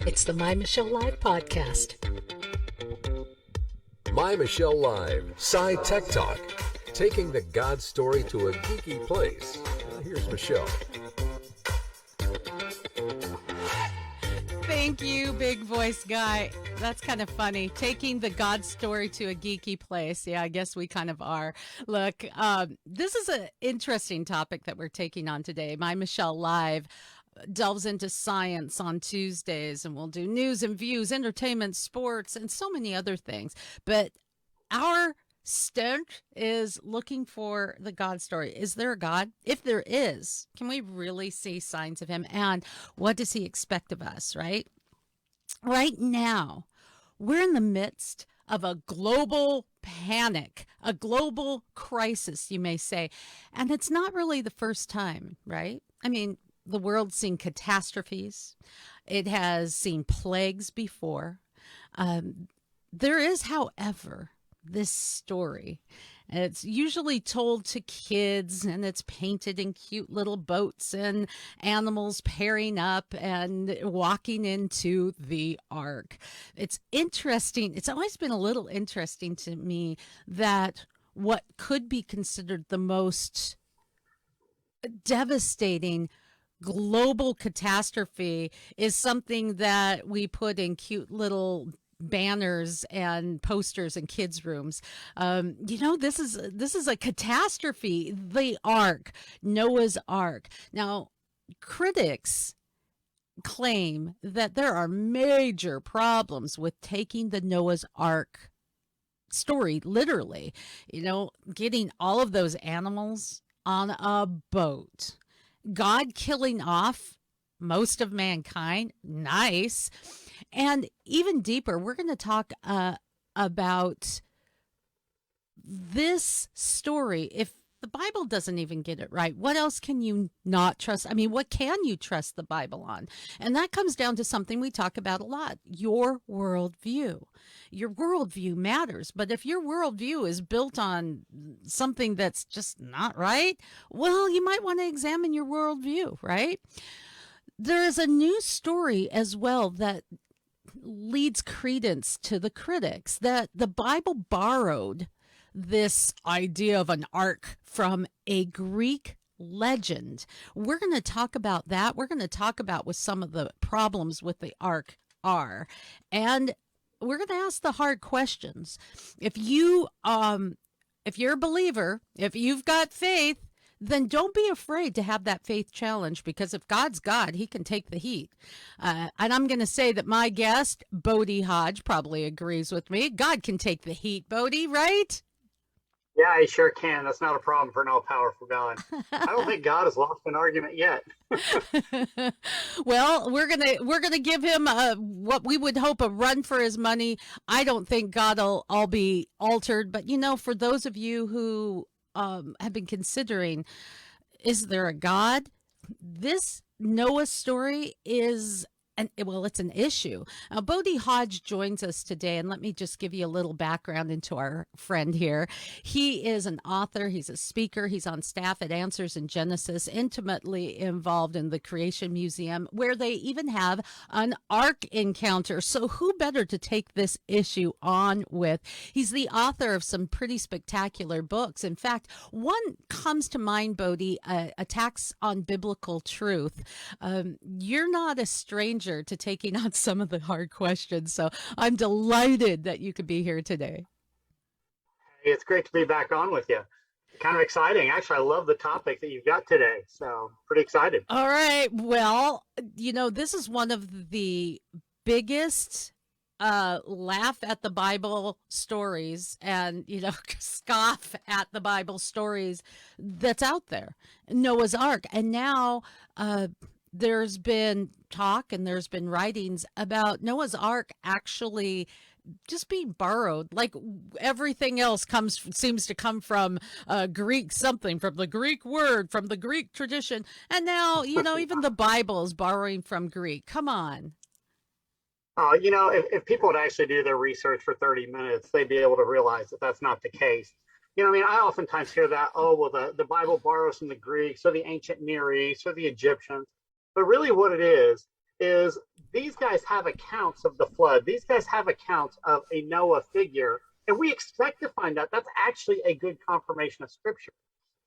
It's the My Michelle Live podcast. My Michelle Live, Sci Tech Talk, taking the God story to a geeky place. Here's Michelle. Thank you, big voice guy. That's kind of funny. Taking the God story to a geeky place. Yeah, I guess we kind of are. Look, this is an interesting topic that we're taking on today. My Michelle Live delves into science on Tuesdays, and we'll do news and views, entertainment, sports, and so many other things. But our stint is looking for the God story. Is there a God? If there is, can we really see signs of him? And what does he expect of us, right? Right now, we're in the midst of a global panic, a global crisis, you may say. And it's not really the first time, right? I mean, the world's seen catastrophes. It has seen plagues before. There is, however, this story. It's usually told to kids, and it's painted in cute little boats and animals pairing up and walking into the ark. It's interesting. It's always been a little interesting to me that what could be considered the most devastating global catastrophe is something that we put in cute little banners and posters in kids' rooms. This is a catastrophe. The Ark, Noah's Ark. Now, critics claim that there are major problems with taking the Noah's Ark story literally. Getting all of those animals on a boat. God killing off most of mankind. Nice. And even deeper, we're going to talk about this story. If the Bible doesn't even get it right, what else can you not trust? I mean, what can you trust the Bible on? And that comes down to something we talk about a lot, your worldview. Your worldview matters, but if your worldview is built on something that's just not right, well, you might want to examine your worldview, right? There is a new story as well that leads credence to the critics that the Bible borrowed this idea of an ark from a Greek legend. We're going to talk about that. We're going to talk about what some of the problems with the ark are. And we're going to ask the hard questions. If you're a believer, if you've got faith, then don't be afraid to have that faith challenge, because if God's God, he can take the heat. And I'm going to say that my guest, Bode Hodge, probably agrees with me. God can take the heat, Bode, right? Yeah, he sure can. That's not a problem for an all-powerful God. I don't think God has lost an argument yet. Well, we're gonna give him what we would hope a run for his money. I don't think God will all be altered, but for those of you who have been considering, is there a God? This Noah story is it's an issue. Now, Bode Hodge joins us today, and let me just give you a little background into our friend here. He is an author. He's a speaker. He's on staff at Answers in Genesis, intimately involved in the Creation Museum, where they even have an Ark encounter. So who better to take this issue on with? He's the author of some pretty spectacular books. In fact, one comes to mind, Bode, Attacks on Biblical Truth. You're not a stranger to taking on some of the hard questions. So I'm delighted that you could be here today. It's great to be back on with you. Kind of exciting. Actually, I love the topic that you've got today. So pretty excited. All right. Well, this is one of the biggest laugh at the Bible stories and, scoff at the Bible stories that's out there. Noah's Ark. And now, there's been talk and there's been writings about Noah's Ark actually just being borrowed, like everything else seems to come from Greek something, from the Greek word, from the Greek tradition. And now, even the Bible is borrowing from Greek. Come on. If people would actually do their research for 30 minutes, they'd be able to realize that that's not the case. I oftentimes hear that, the Bible borrows from the Greeks or the ancient Near East or the Egyptians. But really what it is is these guys have accounts of the flood. These guys have accounts of a Noah figure, and we expect to find out that's actually a good confirmation of Scripture.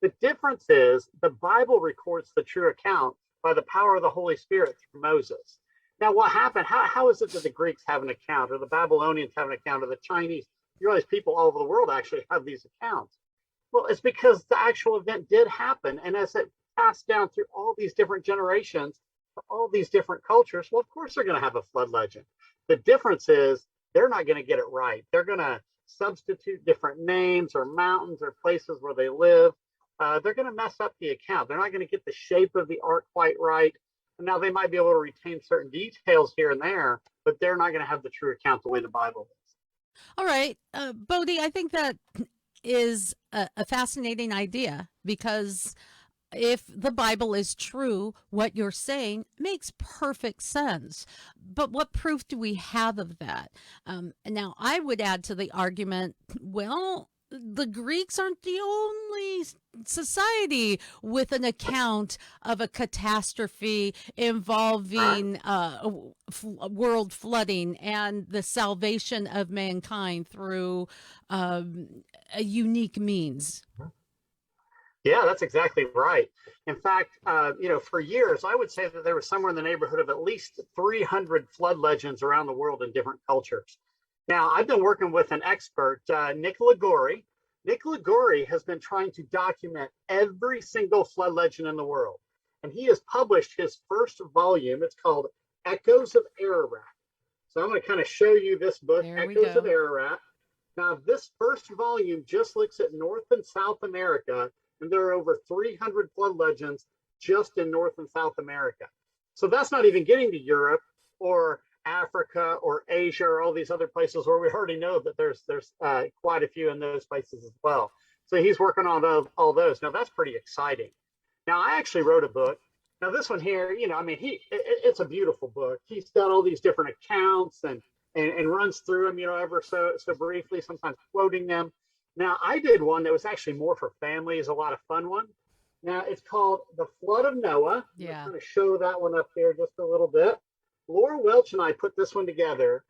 The difference is the Bible records the true account by the power of the Holy Spirit through Moses. Now, what happened? How is it that the Greeks have an account, or the Babylonians have an account, or the Chinese? You realize people all over the world actually have these accounts. Well, it's because the actual event did happen. And as it passed down through all these different generations, all these different cultures, well, of course they're going to have a flood legend. The difference is they're not going to get it right. They're going to substitute different names or mountains or places where they live. They're going to mess up the account. They're not going to get the shape of the ark quite right. And now they might be able to retain certain details here and there, but they're not going to have the true account the way the Bible is. All right. Bode, I think that is a fascinating idea, because if the Bible is true, what you're saying makes perfect sense. But what proof do we have of that? Now, I would add to the argument, well, the Greeks aren't the only society with an account of a catastrophe involving world flooding and the salvation of mankind through a unique means. Yeah, that's exactly right. In fact, for years, I would say that there was somewhere in the neighborhood of at least 300 flood legends around the world in different cultures. Now, I've been working with an expert, Nicola Gori. Nicola Gori has been trying to document every single flood legend in the world. And he has published his first volume. It's called Echoes of Ararat. So I'm going to kind of show you this book, Echoes of Ararat. Now, this first volume just looks at North and South America, and there are over 300 flood legends just in North and South America. So that's not even getting to Europe or Africa or Asia or all these other places where we already know that there's quite a few in those places as well. So he's working on all those. Now that's pretty exciting. Now I actually wrote a book. Now this one here, it's a beautiful book. He's got all these different accounts and runs through them, ever so briefly, sometimes quoting them. Now I did one that was actually more for families, a lot of fun one. Now it's called The Flood of Noah. Yeah. I'm going to show that one up here just a little bit. Laura Welch and I put this one together.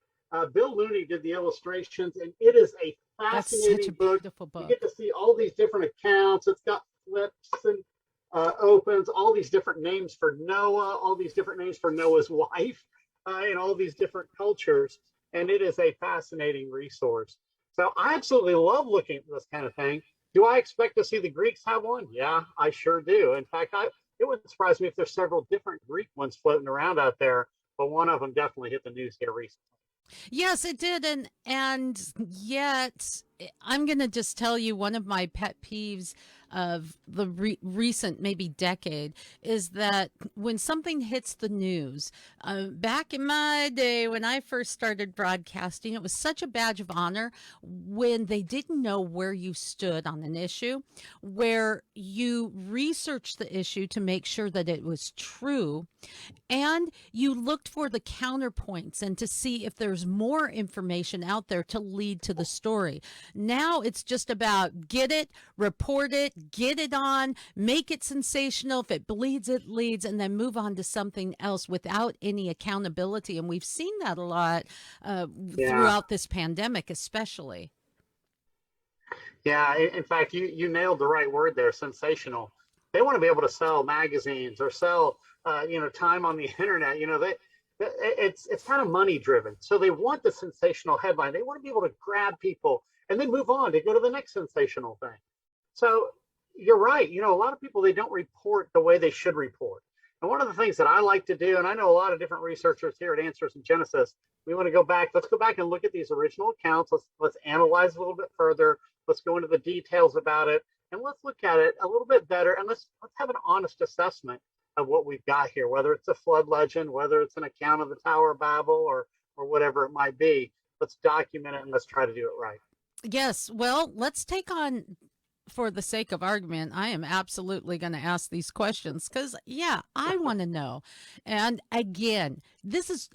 Bill Looney did the illustrations, and it is a fascinating book. You get to see all these different accounts. It's got flips and opens, all these different names for Noah, all these different names for Noah's wife, in all these different cultures. And it is a fascinating resource. So I absolutely love looking at this kind of thing. Do I expect to see the Greeks have one? Yeah, I sure do. In fact, it wouldn't surprise me if there's several different Greek ones floating around out there. But one of them definitely hit the news here recently. Yes, it did. And yet, I'm going to just tell you one of my pet peeves of the recent maybe decade is that when something hits the news, back in my day when I first started broadcasting, it was such a badge of honor when they didn't know where you stood on an issue, where you researched the issue to make sure that it was true, and you looked for the counterpoints and to see if there's more information out there to lead to the story. Now it's just about get it, report it, get it on, make it sensational. If it bleeds, it leads, and then move on to something else without any accountability. And we've seen that a lot throughout this pandemic, especially. Yeah, in fact, you nailed the right word there, sensational. They want to be able to sell magazines or sell, time on the internet. It's kind of money driven. So they want the sensational headline. They want to be able to grab people and then move on to go to the next sensational thing. So you're right. A lot of people, they don't report the way they should report. And one of the things that I like to do, and I know a lot of different researchers here at Answers in Genesis, we want to go back. Let's go back and look at these original accounts. Let's analyze a little bit further. Let's go into the details about it, and let's look at it a little bit better. And let's have an honest assessment of what we've got here, whether it's a flood legend, whether it's an account of the Tower of Babel, or whatever it might be. Let's document it and let's try to do it right. Yes. Well, let's take on, for the sake of argument, I am absolutely going to ask these questions because, I want to know. And again, this is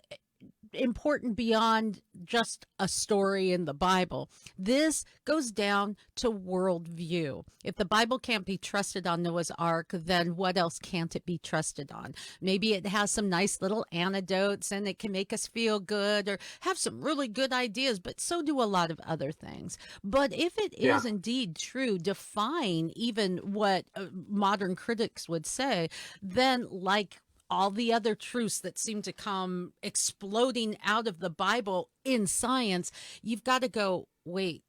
important beyond just a story in the Bible. This goes down to worldview. If the Bible can't be trusted on Noah's Ark, then what else can't it be trusted on? Maybe it has some nice little anecdotes and it can make us feel good or have some really good ideas, but so do a lot of other things. But if it is indeed true, defying even what modern critics would say, then like all the other truths that seem to come exploding out of the Bible in science, you've got to go, wait,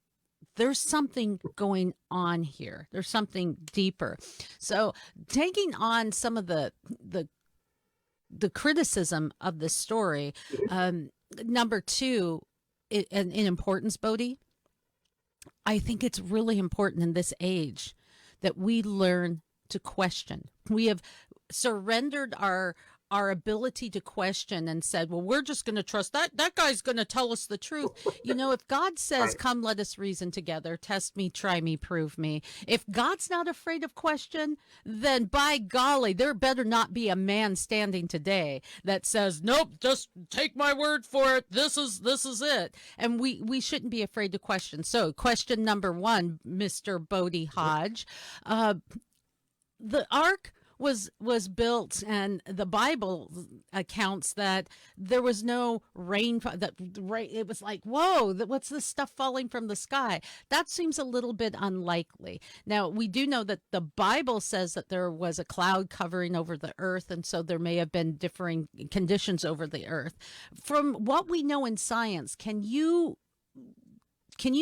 there's something going on here. There's something deeper. So taking on some of the criticism of the story, number two, in importance, Bode, I think it's really important in this age that we learn to question. We have surrendered our ability to question and said, well, we're just going to trust that guy's going to tell us the truth. You know, if God says, come, let us reason together, test me, try me, prove me. If God's not afraid of question, then by golly, there better not be a man standing today that says, nope, just take my word for it. This is it. And we shouldn't be afraid to question. So question number one, Mr. Bode Hodge, the ark was built, and the Bible accounts that there was no rain. It was like, whoa, what's this stuff falling from the sky? That seems a little bit unlikely. Now, we do know that the Bible says that there was a cloud covering over the earth, and so there may have been differing conditions over the earth. From what we know in science, can you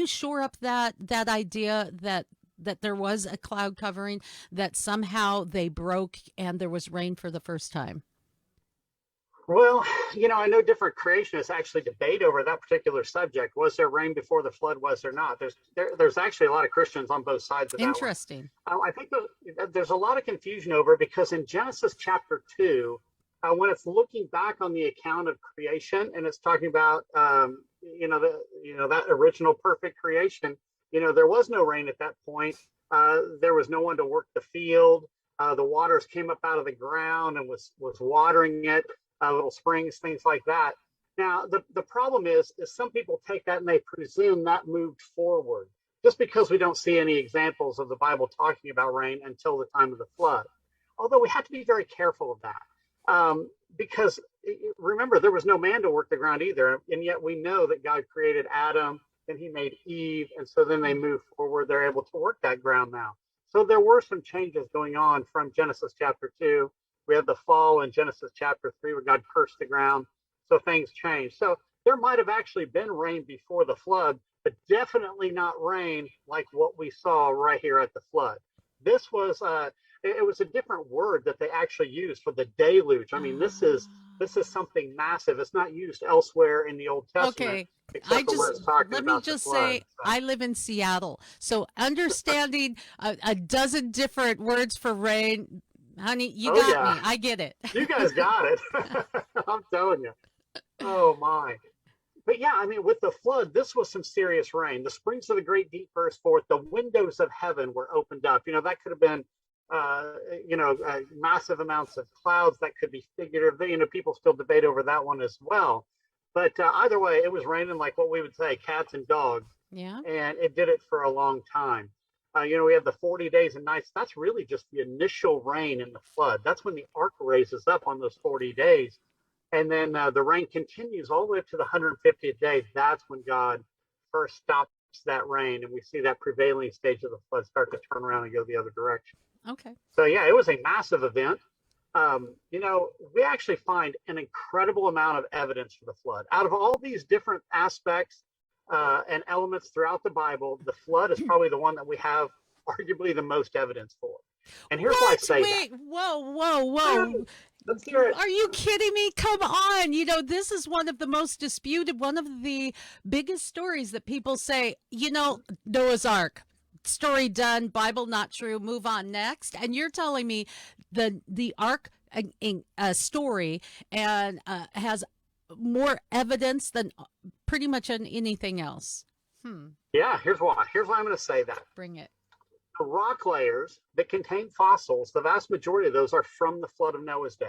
shore up that idea that there was a cloud covering, that somehow they broke and there was rain for the first time? Well, you know, I know different creationists actually debate over that particular subject. Was there rain before the flood? Was there not? There's actually a lot of Christians on both sides of that. Interesting. I think there's a lot of confusion over it, because in Genesis chapter 2, when it's looking back on the account of creation and it's talking about that original perfect creation, there was no rain at that point. There was no one to work the field. The waters came up out of the ground and was watering it, little springs, things like that. Now, the problem is some people take that and they presume that moved forward, just because we don't see any examples of the Bible talking about rain until the time of the flood. Although we have to be very careful of that, because remember, there was no man to work the ground either. And yet we know that God created Adam, and he made Eve, and so then they move forward. They're able to work that ground now. So there were some changes going on from Genesis chapter 2. We have the fall in Genesis chapter 3 where God cursed the ground. So things changed. So there might have actually been rain before the flood, but definitely not rain like what we saw right here at the flood. This was it was a different word that they actually used for the deluge. I mean, this is something massive. It's not used elsewhere in the Old Testament. Okay. Let me just say, I live in Seattle, so understanding a dozen different words for rain, honey, you got me. I get it. You guys got it. I'm telling you. Oh my. But yeah, I mean, with the flood, this was some serious rain. The springs of the great deep burst forth. The windows of heaven were opened up. That could have been massive amounts of clouds. That could be figurative. People still debate over that one as well. But either way, it was raining like what we would say, cats and dogs. Yeah. And it did it for a long time. We have the 40 days and nights. That's really just the initial rain in the flood. That's when the ark raises up on those 40 days. And then the rain continues all the way up to the 150th day. That's when God first stops that rain. And we see that prevailing stage of the flood start to turn around and go the other direction. Okay. So, yeah, it was a massive event. We actually find an incredible amount of evidence for the flood. Out of all these different aspects and elements throughout the Bible, the flood is probably the one that we have arguably the most evidence for. And here's why I say that. Whoa. Let's hear it. Are you kidding me? Come on. This is one of the most disputed, one of the biggest stories that people say, Noah's Ark. Story done, Bible not true, move on next. And you're telling me the ark story and has more evidence than pretty much anything else. Yeah, here's why I'm going to say that. Bring it. The rock layers that contain fossils, the vast majority of those are from the flood of Noah's day.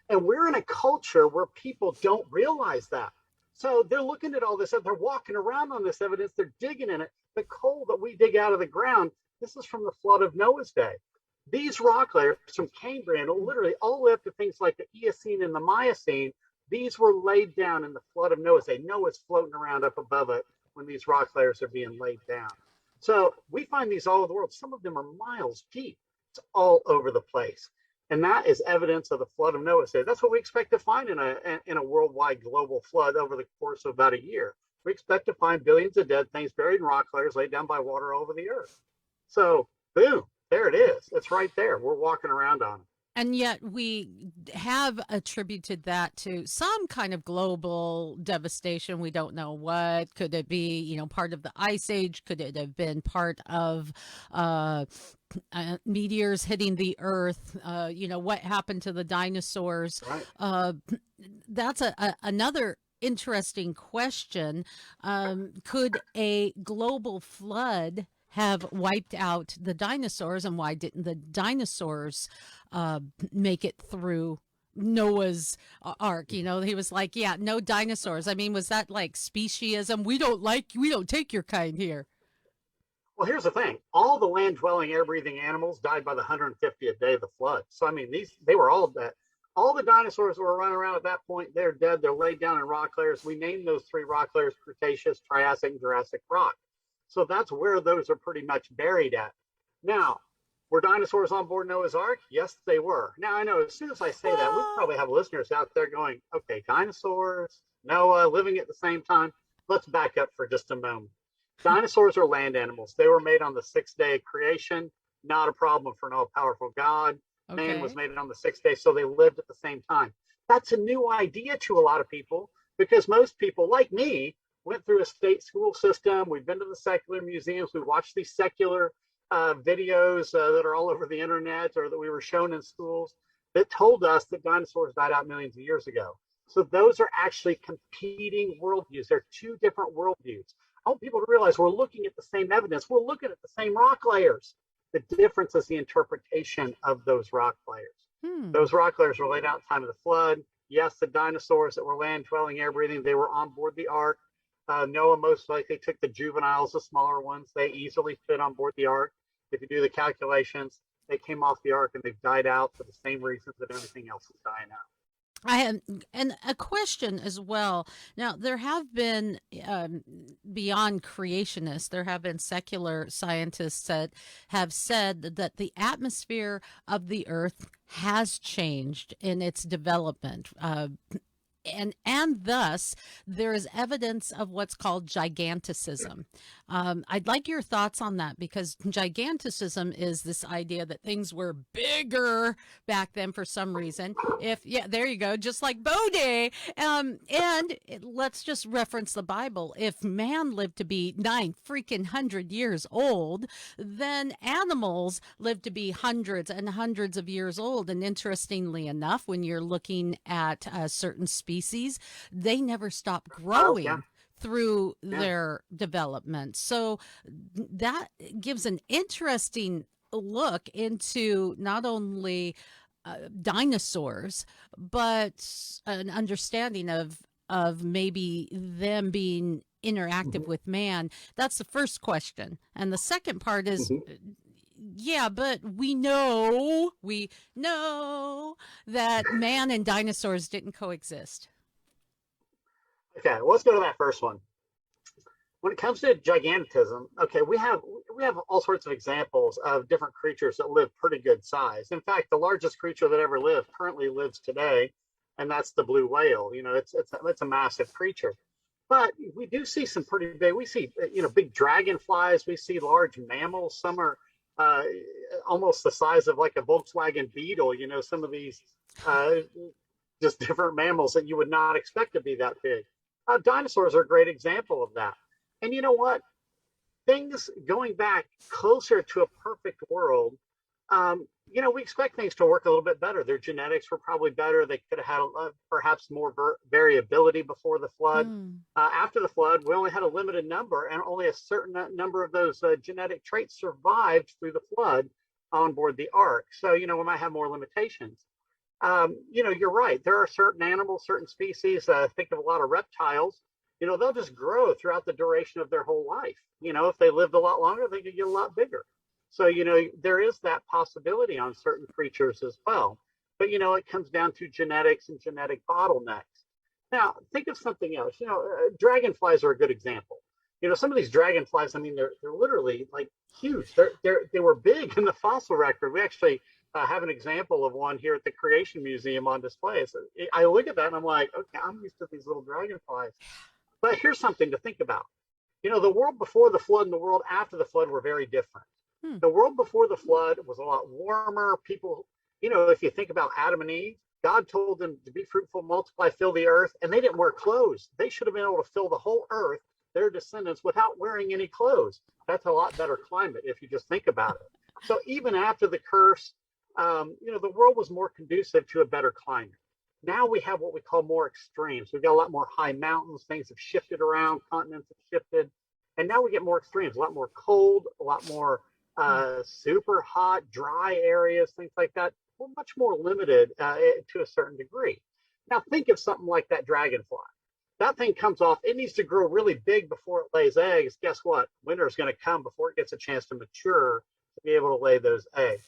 And we're in a culture where people don't realize that. So they're looking at all this, they're walking around on this evidence, they're digging in it. The coal that we dig out of the ground, this is from the flood of Noah's day. These rock layers from Cambrian, literally all the way up to things like the Eocene and the Miocene, these were laid down in the flood of Noah's day. Noah's floating around up above it when these rock layers are being laid down. So we find these all over the world. Some of them are miles deep. It's all over the place. And that is evidence of the flood of Noah's day. That's what we expect to find in a worldwide global flood over the course of about a year. We expect to find billions of dead things buried in rock layers laid down by water all over the earth. So, boom, there it is. It's right there. We're walking around on it. And yet we have attributed that to some kind of global devastation. We don't know what. Could it be, part of the ice age? Could it have been part of meteors hitting the earth? What happened to the dinosaurs? Right. That's another interesting question. Could a global flood have wiped out the dinosaurs, and why didn't the dinosaurs make it through Noah's ark? He was like, yeah, no dinosaurs. I mean, was that like speciesism? We don't take your kind here. Well, here's the thing. All the land-dwelling, air-breathing animals died by the 150th day of the flood. So, I mean, they were all dead. All the dinosaurs that were running around at that point, they're dead. They're laid down in rock layers. We named those three rock layers Cretaceous, Triassic, and Jurassic rock. So that's where those are pretty much buried at. Now, were dinosaurs on board Noah's Ark? Yes, they were. Now, I know as soon as I say that, we probably have listeners out there going, okay, dinosaurs, Noah, living at the same time. Let's back up for just a moment. Dinosaurs are land animals. They were made on the sixth day of creation. Not a problem for an all-powerful God. Okay. Man was made on the sixth day, so they lived at the same time. That's a new idea to a lot of people because most people, like me, went through a state school system. We've been to the secular museums. We watched these secular videos that are all over the internet or that we were shown in schools that told us that dinosaurs died out millions of years ago. So those are actually competing worldviews. They're two different worldviews. I want people to realize we're looking at the same evidence. We're looking at the same rock layers. The difference is the interpretation of those rock layers. Those rock layers were laid out at the time of the flood. Yes, the dinosaurs that were land-dwelling, air-breathing, they were on board the ark. Noah most likely took the juveniles, the smaller ones. They easily fit on board the ark. If you do the calculations, they came off the ark and they've died out for the same reasons that everything else is dying out. I have and a question as well. Now, there have been, beyond creationists, there have been secular scientists that have said that the atmosphere of the Earth has changed in its development. And thus there is evidence of what's called giganticism. I'd like your thoughts on that, because giganticism is this idea that things were bigger back then for some reason. There you go, just like Bode. Let's just reference the Bible. If man lived to be 900 years old, then animals lived to be hundreds and hundreds of years old. And interestingly enough, when you're looking at certain species, they never stop growing through their development. So that gives an interesting look into not only dinosaurs, but an understanding of maybe them being interactive with man. That's the first question. And the second part is, yeah, but we know that man and dinosaurs didn't coexist. Okay, well, let's go to that first one. When it comes to gigantism, okay, we have all sorts of examples of different creatures that live pretty good size. In fact, the largest creature that ever lived currently lives today, and that's the blue whale. It's a massive creature. But we do see some pretty big. We see big dragonflies. We see large mammals. Some are almost the size of like a Volkswagen Beetle. Some of these just different mammals that you would not expect to be that big. Dinosaurs are a great example of that. And you know what? Things going back closer to a perfect world, we expect things to work a little bit better. Their genetics were probably better. They could have had perhaps more variability before the flood. After the flood, we only had a limited number, and only a certain number of those genetic traits survived through the flood on board the ark. So, we might have more limitations. you're right. There are certain animals, certain species. Think of a lot of reptiles. They'll just grow throughout the duration of their whole life. If they lived a lot longer, they could get a lot bigger. So, there is that possibility on certain creatures as well. But, it comes down to genetics and genetic bottlenecks. Now, think of something else. Dragonflies are a good example. Some of these dragonflies, I mean, they're literally like huge. They were big in the fossil record. We actually have an example of one here at the Creation Museum on display. So I look at that and I'm like, okay, I'm used to these little dragonflies. But here's something to think about. The world before the flood and the world after the flood were very different. The world before the flood was a lot warmer. People, if you think about Adam and Eve, God told them to be fruitful, multiply, fill the earth, and they didn't wear clothes. They should have been able to fill the whole earth, their descendants, without wearing any clothes. That's a lot better climate if you just think about it. So even after the curse, the world was more conducive to a better climate. Now we have what we call more extremes. We've got a lot more high mountains. Things have shifted around. Continents have shifted. And now we get more extremes, a lot more cold, a lot more super hot, dry areas, things like that. We're much more limited to a certain degree. Now think of something like that dragonfly. That thing comes off. It needs to grow really big before it lays eggs. Guess what? Winter is going to come before it gets a chance to mature to be able to lay those eggs.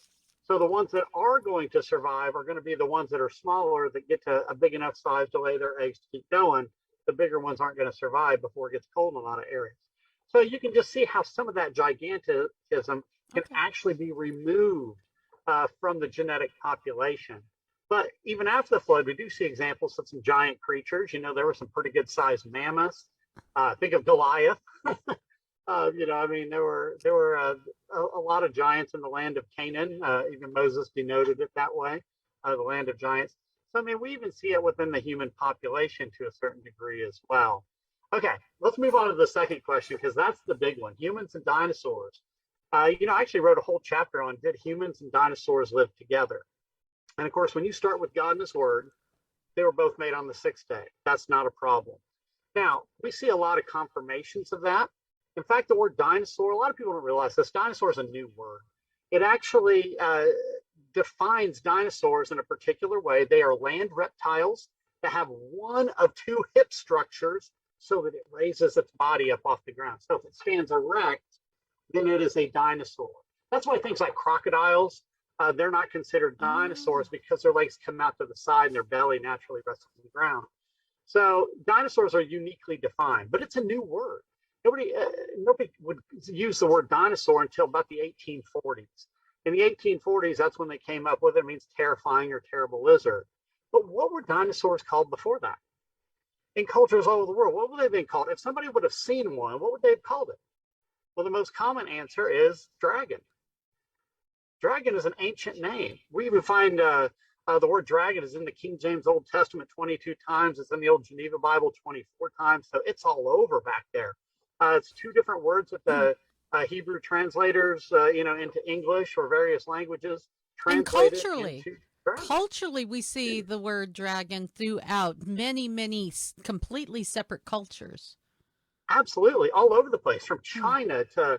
So the ones that are going to survive are going to be the ones that are smaller, that get to a big enough size to lay their eggs to keep going. The bigger ones aren't going to survive before it gets cold in a lot of areas. So you can just see how some of that gigantism can actually be removed from the genetic population. But even after the flood, we do see examples of some giant creatures. There were some pretty good sized mammoths. Think of Goliath. I mean, there were a lot of giants in the land of Canaan. Even Moses denoted it that way, the land of giants. So, I mean, we even see it within the human population to a certain degree as well. Okay, let's move on to the second question, because that's the big one, humans and dinosaurs. I actually wrote a whole chapter on, did humans and dinosaurs live together? And of course, when you start with God and his word, they were both made on the sixth day. That's not a problem. Now, we see a lot of confirmations of that. In fact, the word dinosaur, a lot of people don't realize this. Dinosaur is a new word. It actually defines dinosaurs in a particular way. They are land reptiles that have one of two hip structures so that it raises its body up off the ground. So if it stands erect, then it is a dinosaur. That's why things like crocodiles, they're not considered dinosaurs because their legs come out to the side and their belly naturally rests on the ground. So dinosaurs are uniquely defined, but it's a new word. Nobody would use the word dinosaur until about the 1840s. In the 1840s, that's when they came up with it. It means terrifying or terrible lizard. But what were dinosaurs called before that? In cultures all over the world, what would they have been called? If somebody would have seen one, what would they have called it? Well, the most common answer is dragon. Dragon is an ancient name. We even find the word dragon is in the King James Old Testament 22 times. It's in the Old Geneva Bible 24 times. So it's all over back there. It's two different words that the Hebrew translators, into English or various languages translated. And culturally, we see the word dragon throughout many completely separate cultures. Absolutely, all over the place, from China to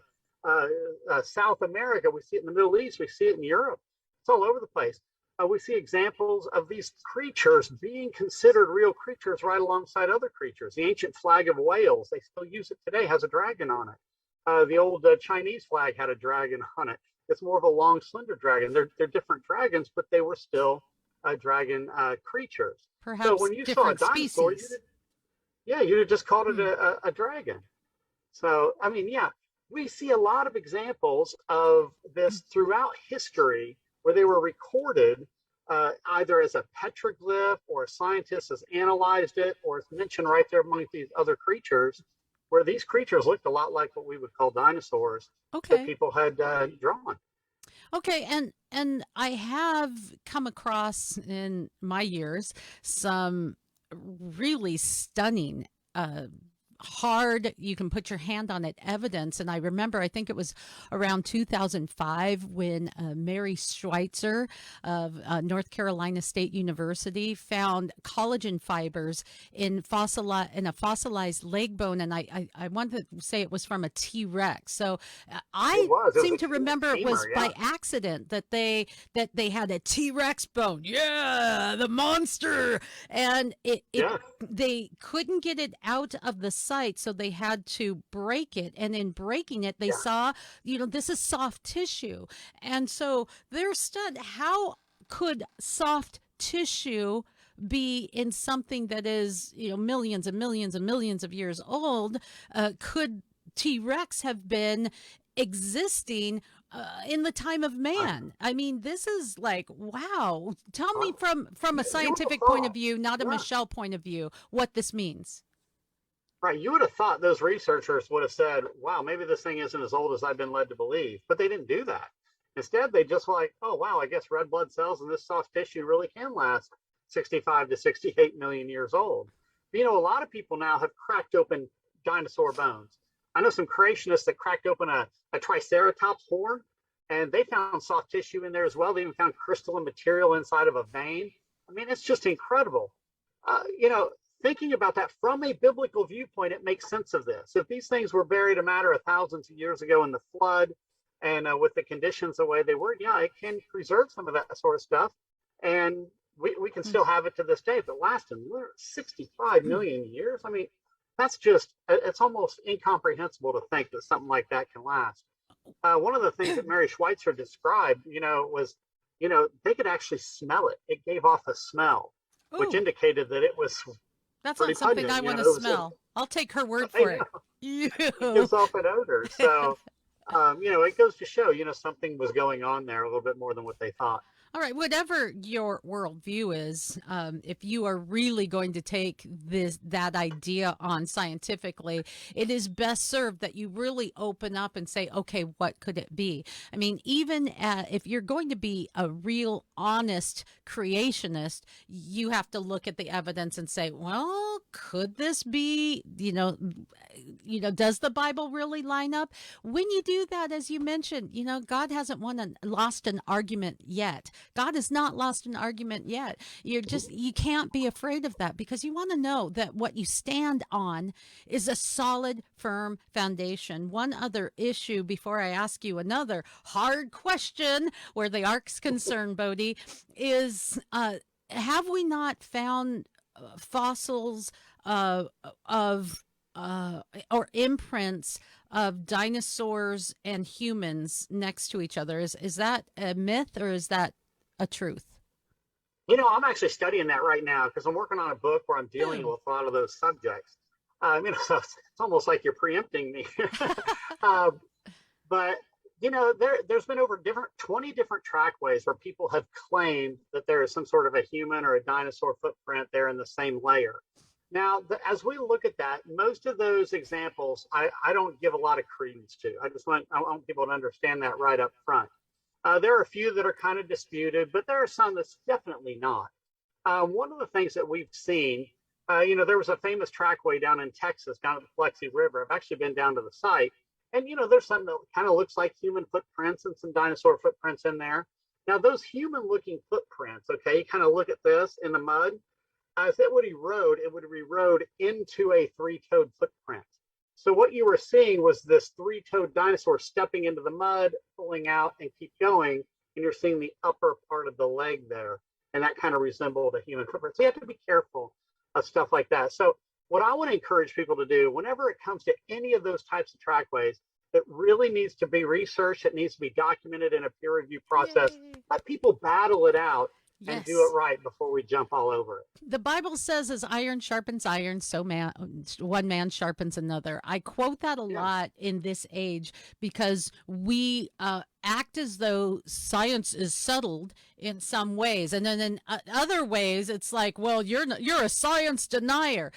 South America. We see it in the Middle East. We see it in Europe. It's all over the place. We see examples of these creatures being considered real creatures right alongside other creatures. The ancient flag of Wales, they still use it today, has a dragon on it. The old Chinese flag had a dragon on it. It's more of a long, slender dragon. They're different dragons, but they were still dragon creatures. Perhaps so when you saw a dinosaur, you'd have just called it a dragon. So, I mean, we see a lot of examples of this throughout history where they were recorded either as a petroglyph or a scientist has analyzed it, or it's mentioned right there among these other creatures, where these creatures looked a lot like what we would call dinosaurs that people had drawn. Okay, and I have come across in my years some really stunning hard, you can put your hand on it, evidence. And I remember, I think it was around 2005 when Mary Schweitzer of North Carolina State University found collagen fibers in a fossilized leg bone. And I want to say it was from a T-Rex. So I seem to remember it was by accident that they had a T-Rex bone. Yeah, the monster. And they couldn't get it out of the site, so they had to break it. And in breaking it, they saw, this is soft tissue. And so they're stunned. How could soft tissue be in something that is, millions and millions and millions of years old? Could T-Rex have been existing in the time of man? I mean, this is like, wow. Tell me from a scientific point of view, not a Michelle point of view, what this means. Right. You would have thought those researchers would have said, wow, maybe this thing isn't as old as I've been led to believe. But they didn't do that. Instead, they just like, oh, wow, I guess red blood cells and this soft tissue really can last 65 to 68 million years old. But, a lot of people now have cracked open dinosaur bones. I know some creationists that cracked open a triceratops horn, and they found soft tissue in there as well. They even found crystalline material inside of a vein. I mean, it's just incredible. Thinking about that from a biblical viewpoint, it makes sense of this. If these things were buried a matter of thousands of years ago in the flood, and with the conditions the way they were, it can preserve some of that sort of stuff. And we can still have it to this day, but lasting 65 million years. I mean, that's just, it's almost incomprehensible to think that something like that can last. One of the things that Mary Schweitzer described, was, they could actually smell it. It gave off a smell, which indicated that it was. That's not something I want to smell. I'll take her word for it. It gives off an odor. So, it goes to show, something was going on there a little bit more than what they thought. All right, whatever your worldview is, if you are really going to take that idea on scientifically, it is best served that you really open up and say, okay, what could it be? I mean, even if you're going to be a real honest creationist, you have to look at the evidence and say, well, could this be, does the Bible really line up? When you do that, as you mentioned, God hasn't lost an argument yet. God has not lost an argument yet. You can't be afraid of that, because you want to know that what you stand on is a solid, firm foundation. One other issue before I ask you another hard question where the ark's concerned, Bode, is have we not found fossils of or imprints of dinosaurs and humans next to each other? Is that a myth, or is that a truth? I'm actually studying that right now because I'm working on a book where I'm dealing with a lot of those subjects. So it's almost like you're preempting me. But there's been over 20 different trackways where people have claimed that there is some sort of a human or a dinosaur footprint there in the same layer. Now, as we look at that, most of those examples, I don't give a lot of credence to. I want people to understand that right up front. There are a few that are kind of disputed, but there are some that's definitely not. One of the things that we've seen, there was a famous trackway down in Texas, down at the Flexi River. I've actually been down to the site. And, there's something that kind of looks like human footprints and some dinosaur footprints in there. Now, those human-looking footprints, okay, you kind of look at this in the mud. As it would erode into a three-toed footprint. So what you were seeing was this three-toed dinosaur stepping into the mud, pulling out, and keep going. And you're seeing the upper part of the leg there. And that kind of resembled a human footprint. So you have to be careful of stuff like that. So what I want to encourage people to do, whenever it comes to any of those types of trackways, it really needs to be researched. It needs to be documented in a peer review process. Yay. Let people battle it out. Yes. And do it right before we jump all over it. The Bible says, as iron sharpens iron, so one man sharpens another. I quote that a lot in this age because we act as though science is settled in some ways, and then in other ways it's like, well, you're a science denier.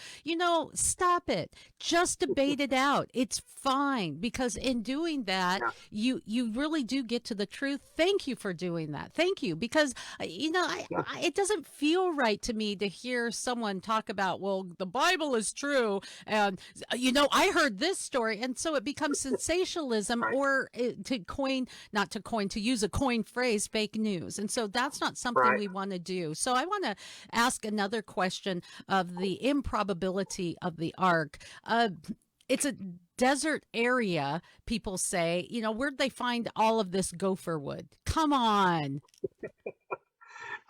Stop it. Just debate it out. It's fine, because in doing that, Yeah. you really do get to the truth. Thank you for doing that. Thank you, because Yeah. it doesn't feel right to me to hear someone talk about, well, the Bible is true, and I heard this story, and so it becomes sensationalism, Right. or to use a coin phrase, fake news. And so that's not something Right. we want to do. So I want to ask another question of the improbability of the ark. It's a desert area, people say. Where'd they find all of this gopher wood? Come on.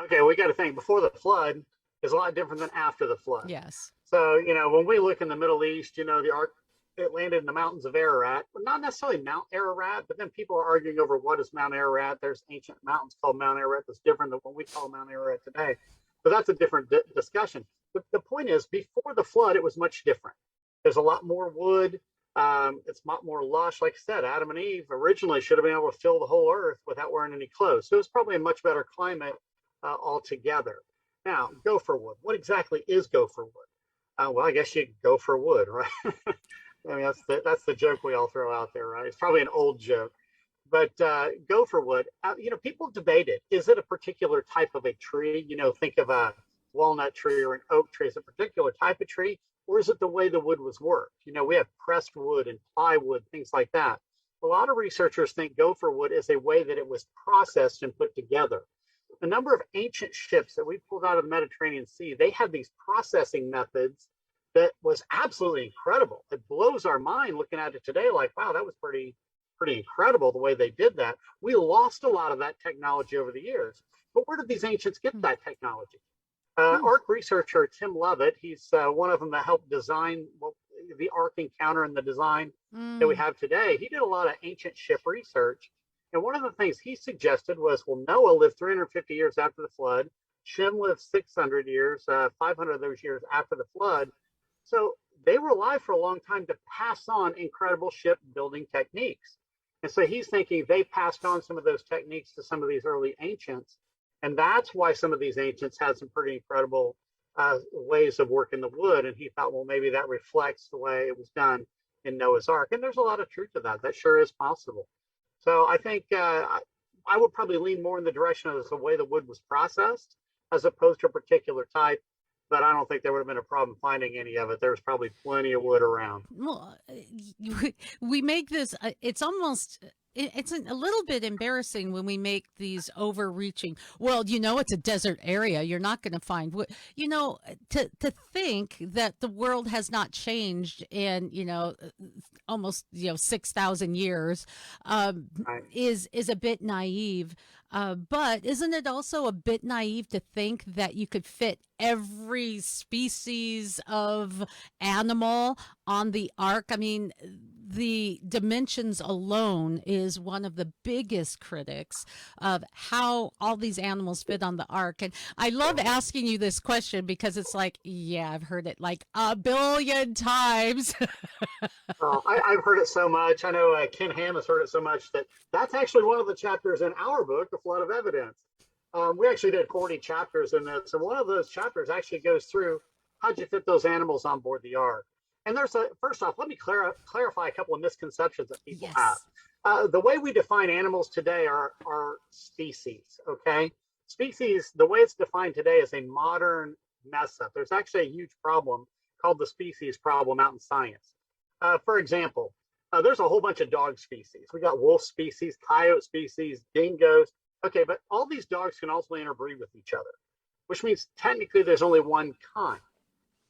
Okay, we got to think before the flood is a lot different than after the flood. Yes. So, when we look in the Middle East, the ark, it landed in the mountains of Ararat, but not necessarily Mount Ararat, but then people are arguing over what is Mount Ararat. There's ancient mountains called Mount Ararat that's different than what we call Mount Ararat today. But that's a different discussion. The point is, before the flood, it was much different. There's a lot more wood. It's a lot more lush. Like I said, Adam and Eve originally should have been able to fill the whole earth without wearing any clothes. So it's probably a much better climate altogether. Now, gopher wood. What exactly is gopher wood? Well, I guess you go for wood, right? I mean, that's the joke we all throw out there, right? It's probably an old joke, but gopher wood. People debate it. Is it a particular type of a tree? Think of a walnut tree or an oak tree as a particular type of tree, or is it the way the wood was worked? We have pressed wood and plywood, things like that. A lot of researchers think gopher wood is a way that it was processed and put together. A number of ancient ships that we pulled out of the Mediterranean Sea, they had these processing methods that was absolutely incredible. It blows our mind looking at it today, like, wow, that was pretty incredible the way they did that. We lost a lot of that technology over the years. But where did these ancients get that technology? Ark researcher Tim Lovett, he's one of them that helped design the Ark encounter and the design that we have today. He did a lot of ancient ship research. And one of the things he suggested was, well, Noah lived 350 years after the flood. Shem lived 600 years, 500 of those years after the flood. So they were alive for a long time to pass on incredible shipbuilding techniques. And so he's thinking they passed on some of those techniques to some of these early ancients. And that's why some of these ancients had some pretty incredible ways of working the wood. And he thought, well, maybe that reflects the way it was done in Noah's Ark. And there's a lot of truth to that. That sure is possible. So I think I would probably lean more in the direction of the way the wood was processed as opposed to a particular type. But I don't think there would have been a problem finding any of it. There was probably plenty of wood around. Well, we make this, it's a little bit embarrassing when we make these overreaching, well, it's a desert area, you're not going to find wood. To think that the world has not changed in, almost, 6,000 years Right. is a bit naive. But isn't it also a bit naive to think that you could fit every species of animal on the ark? I mean, the dimensions alone is one of the biggest critics of how all these animals fit on the ark. And I love asking you this question because it's like, yeah, I've heard it like a billion times. I've heard it so much. I know Ken Ham has heard it so much that's actually one of the chapters in our book, The Flood of Evidence. We actually did 40 chapters in this. And one of those chapters actually goes through how'd you fit those animals on board the ark? And first off, let me clarify a couple of misconceptions that people have. The way we define animals today are species, okay? Species, the way it's defined today is a modern mess up. There's actually a huge problem called the species problem out in science. For example, there's a whole bunch of dog species. We got wolf species, coyote species, dingoes. Okay, but all these dogs can also interbreed with each other, which means technically there's only one kind.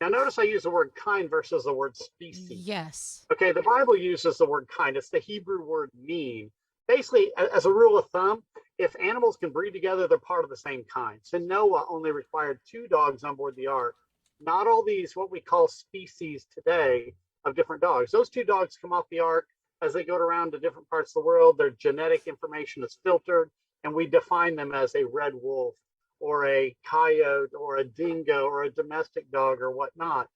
Now, notice I use the word kind versus the word species. Yes. Okay, the Bible uses the word kind. It's the Hebrew word mean. Basically, as a rule of thumb, if animals can breed together, they're part of the same kind. So Noah only required 2 dogs on board the ark. Not all these, what we call species today of different dogs. Those 2 dogs come off the ark as they go around to different parts of the world. Their genetic information is filtered, and we define them as a red wolf or a coyote or a dingo or a domestic dog or whatnot.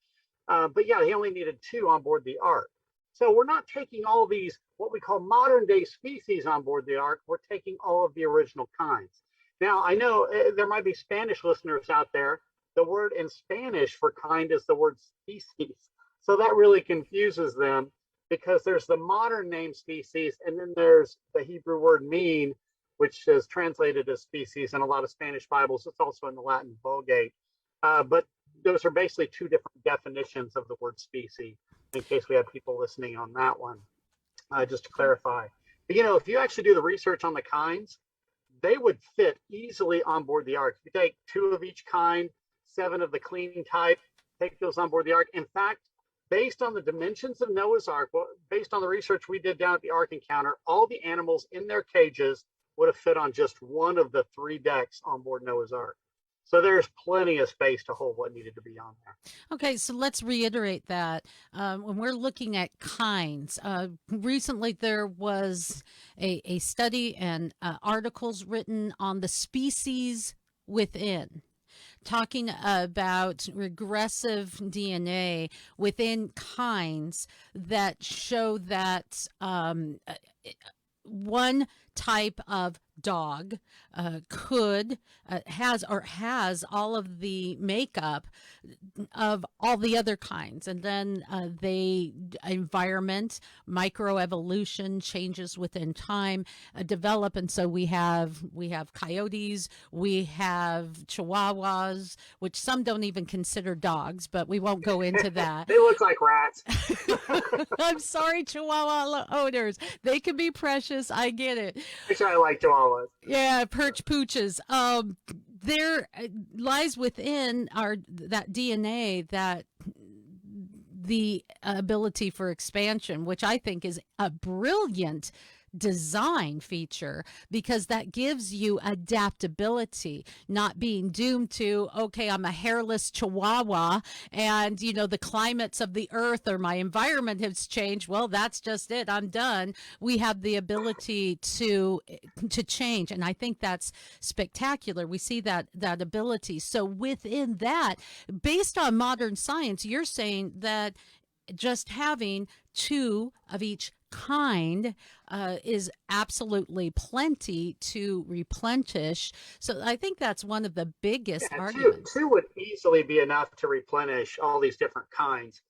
But yeah, he only needed 2 on board the ark. So we're not taking all these, what we call modern day species on board the ark. We're taking all of the original kinds. Now, I know there might be Spanish listeners out there. The word in Spanish for kind is the word species. So that really confuses them because there's the modern name species, and then there's the Hebrew word mean, which is translated as species in a lot of Spanish Bibles. It's also in the Latin Vulgate. But those are basically two different definitions of the word species, in case we have people listening on that one, just to clarify. But, if you actually do the research on the kinds, they would fit easily on board the ark. If you take 2 of each kind, 7 of the clean type, take those on board the ark. In fact, based on the dimensions of Noah's Ark, based on the research we did down at the Ark Encounter, all the animals in their cages would have fit on just one of the 3 decks on board Noah's Ark. So there's plenty of space to hold what needed to be on there. Okay, so let's reiterate that. When we're looking at kinds, recently there was a study and articles written on the species within, talking about regressive DNA within kinds that show that one type of dog has all of the makeup of all the other kinds, and then environment, microevolution, changes within time develop, and so we have coyotes, we have chihuahuas, which some don't even consider dogs, but we won't go into that. They look like rats. I'm sorry, Chihuahua owners, they can be precious, I get it. Actually, I like chihuahuas. Yeah, perch pooches. There lies within that DNA that the ability for expansion, which I think is a brilliant design feature, because that gives you adaptability, not being doomed to, okay, I'm a hairless chihuahua and the climates of the earth or my environment has changed. Well, that's just it, I'm done. We have the ability to change, and I think that's spectacular. We see that ability. So within that, based on modern science, you're saying that just having 2 of each kind is absolutely plenty to replenish. So I think that's one of the biggest arguments. 2 would easily be enough to replenish all these different kinds.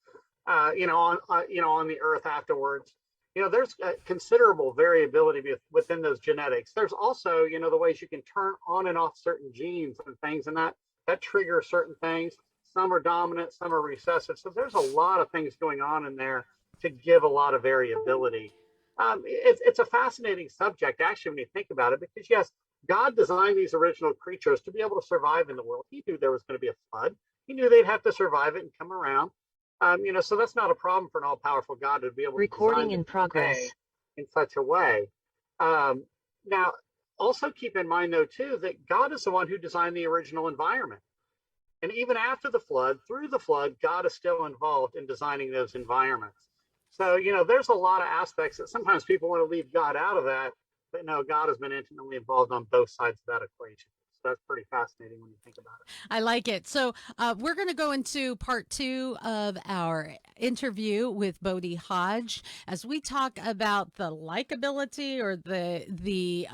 On the earth afterwards. There's considerable variability within those genetics. There's also, the ways you can turn on and off certain genes and things, and that triggers certain things. Some are dominant, some are recessive. So there's a lot of things going on in there to give a lot of variability. It's a fascinating subject, actually, when you think about it, because yes, God designed these original creatures to be able to survive in the world. He knew there was going to be a flood. He knew they'd have to survive it and come around. So that's not a problem for an all-powerful God to be able to recording in progress in such a way. Now, also keep in mind, though, too, that God is the one who designed the original environment. And even after the flood, through the flood, God is still involved in designing those environments. So, there's a lot of aspects that sometimes people want to leave God out of that, but no, God has been intimately involved on both sides of that equation. So that's pretty fascinating when you think about it. I like it. So we're going to go into part 2 of our interview with Bode Hodge as we talk about the likability or the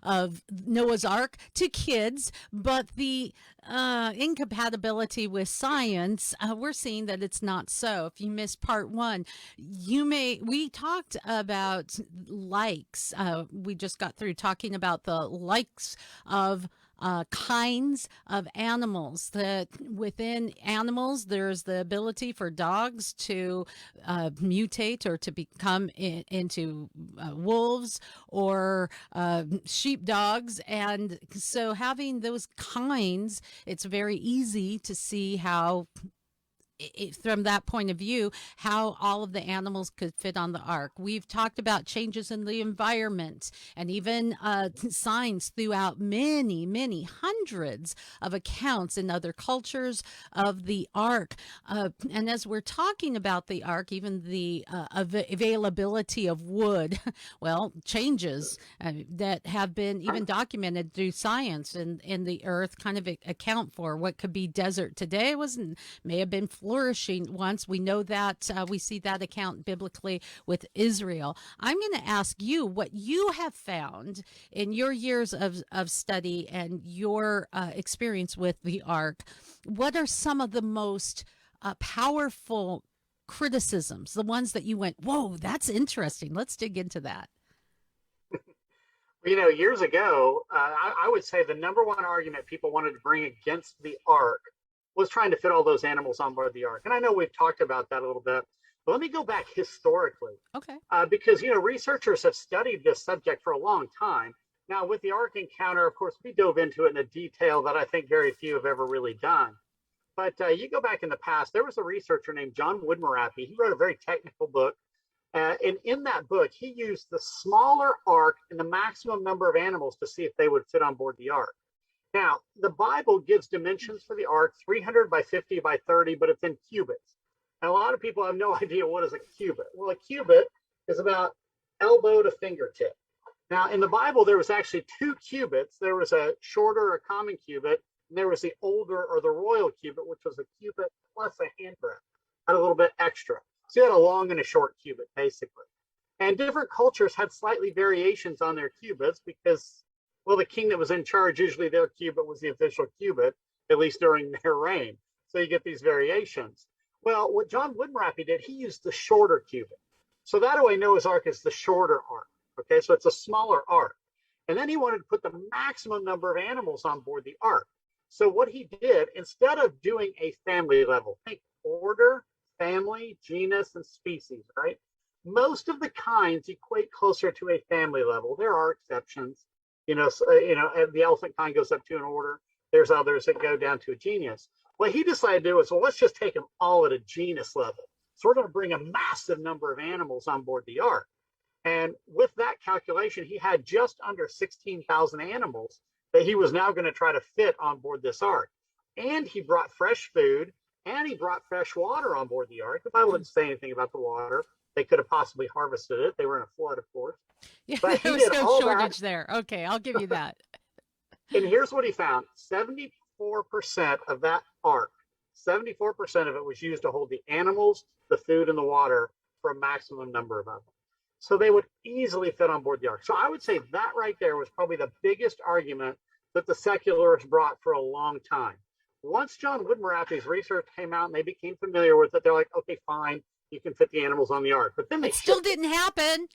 of Noah's Ark to kids, but the incompatibility with science. We're seeing that it's not so. If you missed part 1, we talked about likes. We just got through talking about the likes of kinds of animals. That within animals, there's the ability for dogs to mutate or to become into wolves or sheep dogs. And so having those kinds, it's very easy to see how, from that point of view, how all of the animals could fit on the ark. We've talked about changes in the environment and even signs throughout many hundreds of accounts in other cultures of the ark. And as we're talking about the ark, even the availability of wood, well, changes that have been even documented through science and the earth kind of account for what could be desert today may have been flood flourishing once. We know that we see that account biblically with Israel. I'm going to ask you what you have found in your years of study and your experience with the ark. What are some of the most powerful criticisms, the ones that you went, whoa, that's interesting. Let's dig into that. Years ago, I would say the number one argument people wanted to bring against the ark was trying to fit all those animals on board the ark. And I know we've talked about that a little bit, but let me go back historically. Okay. Because, researchers have studied this subject for a long time. Now, with the ark encounter, of course, we dove into it in a detail that I think very few have ever really done. But you go back in the past, there was a researcher named John Woodmarappy. He wrote a very technical book. And in that book, he used the smaller ark and the maximum number of animals to see if they would fit on board the ark. Now, the Bible gives dimensions for the ark, 300 by 50 by 30, but it's in cubits. And a lot of people have no idea what is a cubit. Well, a cubit is about elbow to fingertip. Now, in the Bible, there was actually 2 cubits. There was a shorter, a common cubit, and there was the older or the royal cubit, which was a cubit plus a handbreadth, had a little bit extra. So you had a long and a short cubit, basically. And different cultures had slightly variations on their cubits because, well, the king that was in charge, usually their cubit was the official cubit, at least during their reign. So you get these variations. Well, what John Woodmarappy did, he used the shorter cubit. So that way Noah's Ark is the shorter ark. Okay, so it's a smaller ark. And then he wanted to put the maximum number of animals on board the ark. So what he did, instead of doing a family level, think order, family, genus, and species, right? Most of the kinds equate closer to a family level. There are exceptions. The elephant kind goes up to an order. There's others that go down to a genus. What he decided to do was, well, let's just take them all at a genus level. So we're going to bring a massive number of animals on board the ark. And with that calculation, he had just under 16,000 animals that he was now going to try to fit on board this ark. And he brought fresh food, and he brought fresh water on board the ark. The Bible didn't say anything about the water. They could have possibly harvested it. They were in a flood, of course. Yeah, but there was no shortage there. Okay, I'll give you that. And here's what he found. 74% of that ark, 74% of it was used to hold the animals, the food, and the water for a maximum number of them. So they would easily fit on board the ark. So I would say that right there was probably the biggest argument that the secularists brought for a long time. Once John Woodmarappy's research came out and they became familiar with it, they're like, okay, fine, you can fit the animals on the ark. But then they still didn't happen.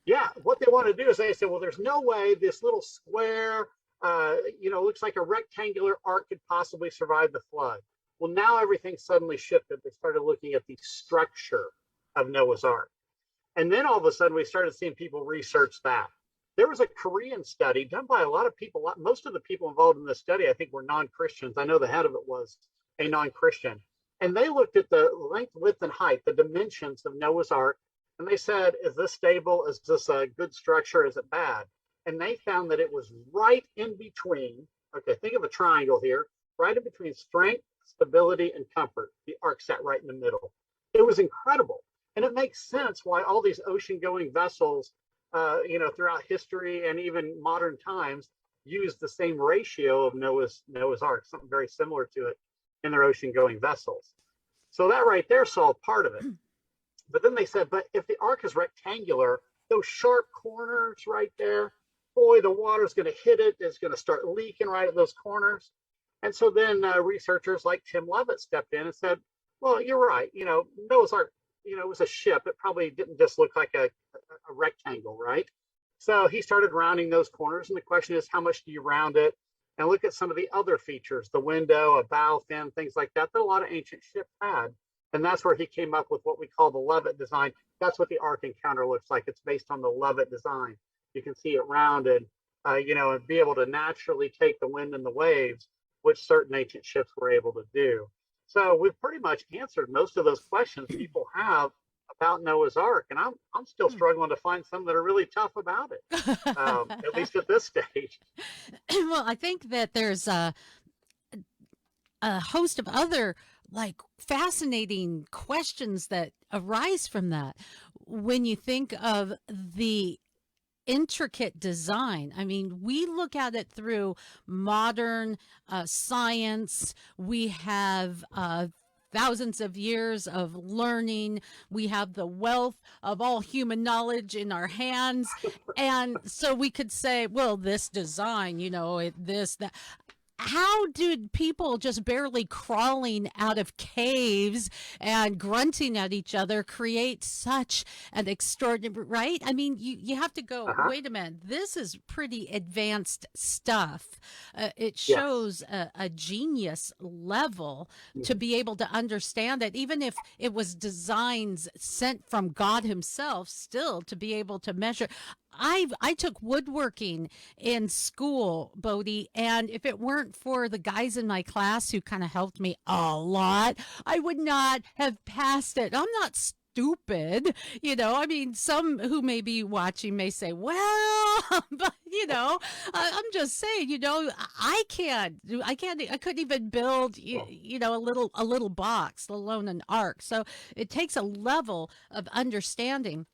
Yeah, what they want to do is they say, well, there's no way this little square, looks like a rectangular ark could possibly survive the flood. Well, now everything suddenly shifted. They started looking at the structure of Noah's Ark. And then all of a sudden we started seeing people research that. There was a Korean study done by a lot of people. Most of the people involved in this study, I think, were non-Christians. I know the head of it was a non-Christian. And they looked at the length, width, and height, the dimensions of Noah's Ark. And they said, is this stable? Is this a good structure? Is it bad? And they found that it was right in between. Okay, think of a triangle here, right in between strength, stability, and comfort. The ark sat right in the middle. It was incredible. And it makes sense why all these ocean-going vessels, throughout history and even modern times, use the same ratio of Noah's Ark, something very similar to it in their ocean-going vessels. So that right there solved part of it. But then they said, but if the ark is rectangular, those sharp corners right there, boy, the water's going to hit it. It's going to start leaking right at those corners. And so then researchers like Tim Levitt stepped in and said, well, you're right. Noah's Ark, it was a ship. It probably didn't just look like a rectangle, right? So he started rounding those corners. And the question is, how much do you round it? And look at some of the other features, the window, a bow fin, things like that a lot of ancient ships had. And that's where he came up with what we call the Levitt design. That's what the Ark Encounter looks like. It's based on the Levitt design. You can see it rounded, and be able to naturally take the wind and the waves, which certain ancient ships were able to do. So we've pretty much answered most of those questions people have about Noah's Ark, and I'm still struggling to find some that are really tough about it, at least at this stage. Well, I think that there's a host of other fascinating questions that arise from that. When you think of the intricate design, I mean, we look at it through modern science. We have thousands of years of learning. We have the wealth of all human knowledge in our hands. And so we could say, well, this design, this, that. How did people just barely crawling out of caves and grunting at each other create such an extraordinary, right? I mean, you have to go, wait a minute, this is pretty advanced stuff. It shows a genius level to be able to understand that, even if it was designs sent from God himself, still to be able to measure. I took woodworking in school, Bode, and if it weren't for the guys in my class who kind of helped me a lot, I would not have passed it. I'm not stupid, I mean, some who may be watching may say, well, but I'm just saying, I couldn't even build, a little box, let alone an ark. So it takes a level of understanding.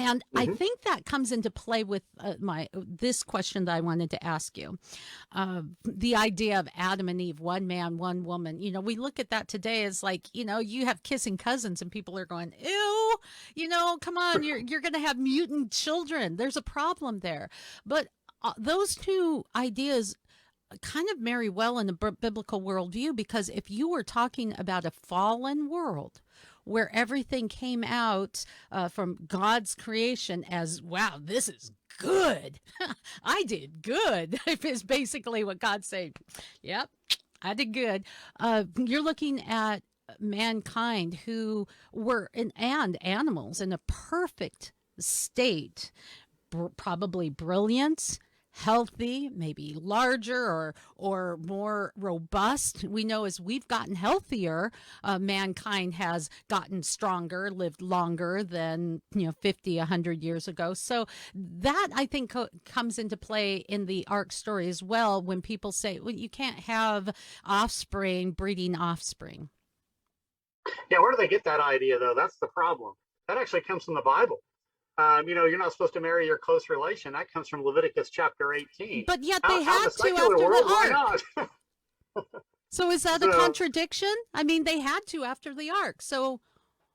And I think that comes into play with this question that I wanted to ask you. The idea of Adam and Eve, one man, one woman. We look at that today as like, you have kissing cousins and people are going, ew, come on, you're going to have mutant children. There's a problem there. But those two ideas kind of marry well in the biblical worldview, because if you were talking about a fallen world where everything came out from God's creation as, wow, this is good. I did good, is basically what God's saying. Yep, I did good. You're looking at mankind who were, and animals, in a perfect state, probably brilliant, healthy, maybe larger or more robust. We know as we've gotten healthier, mankind has gotten stronger, lived longer than 50, 100 years ago. So that, I think, comes into play in the Ark story as well, when people say, well, you can't have offspring breeding offspring. Yeah, where do they get that idea, though? That's the problem. That actually comes from the Bible. You're not supposed to marry your close relation. That comes from Leviticus chapter 18. But yet they had to after world, the Ark. Why not? So is that a contradiction? I mean, they had to after the Ark. So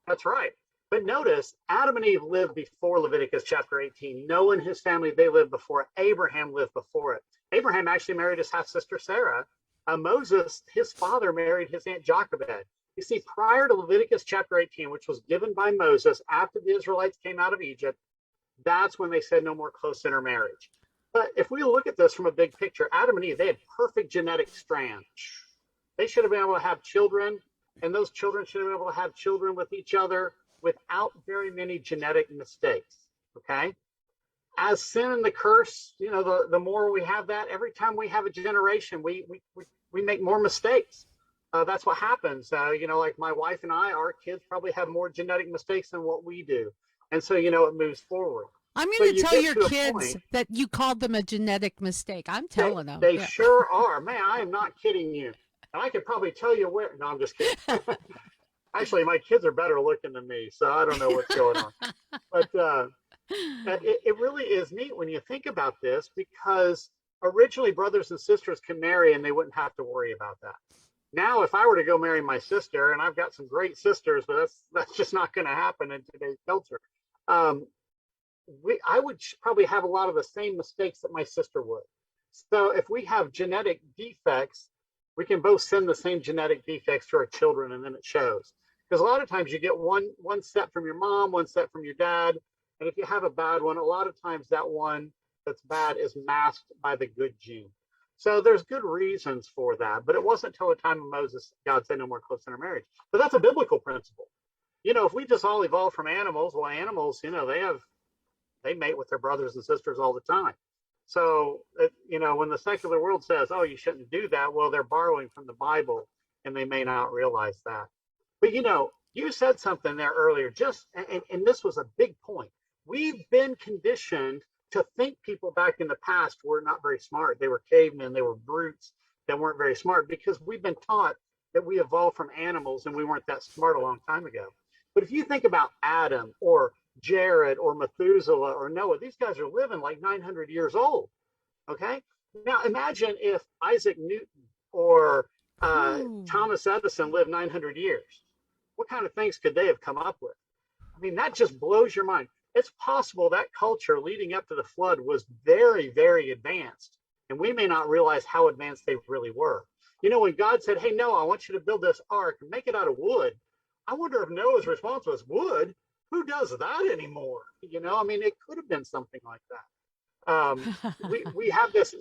that's right. But notice, Adam and Eve lived before Leviticus chapter 18. Noah and his family, they lived before it. Abraham lived before it. Abraham actually married his half-sister Sarah. Moses, his father, married his aunt Jochebed. You see, prior to Leviticus chapter 18, which was given by Moses after the Israelites came out of Egypt, that's when they said no more close intermarriage. But if we look at this from a big picture, Adam and Eve, they had perfect genetic strands. They should have been able to have children, and those children should have been able to have children with each other without very many genetic mistakes, okay? As sin and the curse, the more we have that, every time we have a generation, we make more mistakes. That's what happens. Like my wife and I, our kids probably have more genetic mistakes than what we do. And so, it moves forward. I'm going to tell your kids that you called them a genetic mistake. I'm telling them. They sure are. Man, I am not kidding you. And I could probably tell you where. No, I'm just kidding. Actually, my kids are better looking than me, so I don't know what's going on. But it really is neat when you think about this, because originally brothers and sisters can marry and they wouldn't have to worry about that. Now, if I were to go marry my sister, and I've got some great sisters, but that's just not going to happen in today's culture. I would probably have a lot of the same mistakes that my sister would. So if we have genetic defects, we can both send the same genetic defects to our children, and then it shows. Because a lot of times you get one set from your mom, one set from your dad, and if you have a bad one, a lot of times that one that's bad is masked by the good gene. So there's good reasons for that, but it wasn't until the time of Moses God said no more close intermarriage. But that's a biblical principle. If we just all evolved from animals, well, animals, they mate with their brothers and sisters all the time. So, when the secular world says, oh, you shouldn't do that, well, they're borrowing from the Bible, and they may not realize that. But, you said something there earlier, and this was a big point. We've been conditioned to think people back in the past were not very smart. They were cavemen, they were brutes that weren't very smart, because we've been taught that we evolved from animals and we weren't that smart a long time ago. But if you think about Adam or Jared or Methuselah or Noah, these guys are living like 900 years old, okay? Now imagine if Isaac Newton or Thomas Edison lived 900 years. What kind of things could they have come up with? I mean, that just blows your mind. It's possible that culture leading up to the flood was very, very advanced, and we may not realize how advanced they really were. You know, when God said, hey, Noah, I want you to build this ark and make it out of wood, I wonder if Noah's response was, wood? Who does that anymore? You know, I mean, it could have been something like that. We have this,